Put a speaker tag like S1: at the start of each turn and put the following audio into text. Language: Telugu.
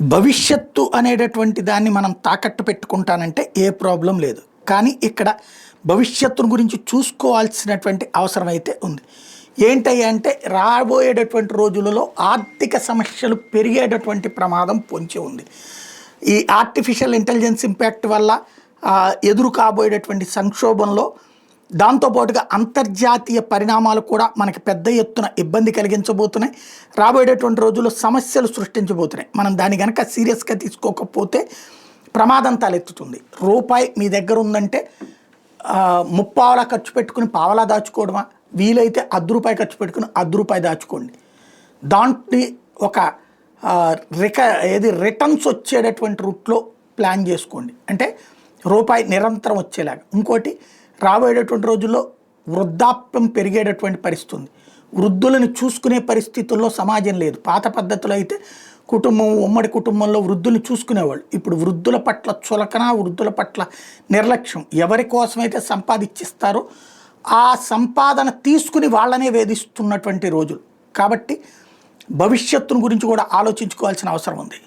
S1: భవిష్యత్తు అనేటటువంటి దాన్ని మనం తాకట్టు పెట్టుకుంటానంటే ఏ ప్రాబ్లం లేదు. కానీ ఇక్కడ భవిష్యత్తును గురించి చూసుకోవాల్సినటువంటి అవసరం అయితే ఉంది. ఏంటయ్యా అంటే రాబోయేటటువంటి రోజులలో ఆర్థిక సమస్యలు పెరిగేటటువంటి ప్రమాదం పొంచి ఉంది. ఈ ఆర్టిఫిషియల్ ఇంటెలిజెన్స్ ఇంపాక్ట్ వల్ల ఎదురు కాబోయేటటువంటి సంక్షోభంలో దాంతోపాటుగా అంతర్జాతీయ పరిణామాలు కూడా మనకి పెద్ద ఎత్తున ఇబ్బంది కలిగించబోతున్నాయి. రాబోయేటటువంటి రోజుల్లో సమస్యలు సృష్టించబోతున్నాయి. మనం దాన్ని కనుక సీరియస్గా తీసుకోకపోతే ప్రమాదం తలెత్తుతుంది. రూపాయి మీ దగ్గర ఉందంటే ముప్పావలా ఖర్చు పెట్టుకుని పావలా దాచుకోవడమా, వీలైతే రూ. 10 ఖర్చు పెట్టుకుని రూ. 10 దాచుకోండి. దాంట్లో ఒక రిటర్న్స్ వచ్చేటటువంటి రూట్లో ప్లాన్ చేసుకోండి. అంటే రూపాయి నిరంతరం వచ్చేలాగా. ఇంకోటి, రాబోయేటటువంటి రోజుల్లో వృద్ధాప్యం పెరిగేటటువంటి పరిస్థితి ఉంది. వృద్ధులను చూసుకునే పరిస్థితుల్లో సమాజం లేదు. పాత పద్ధతిలో అయితే ఉమ్మడి కుటుంబంలో వృద్ధుల్ని చూసుకునేవాళ్ళు. ఇప్పుడు వృద్ధుల పట్ల చులకన, వృద్ధుల పట్ల నిర్లక్ష్యం. ఎవరి కోసమైతే సంపాదించిస్తారో ఆ సంపాదన తీసుకుని వాళ్ళనే వేధిస్తున్నటువంటి రోజులు. కాబట్టి భవిష్యత్తును గురించి కూడా ఆలోచించుకోవాల్సిన అవసరం ఉంది.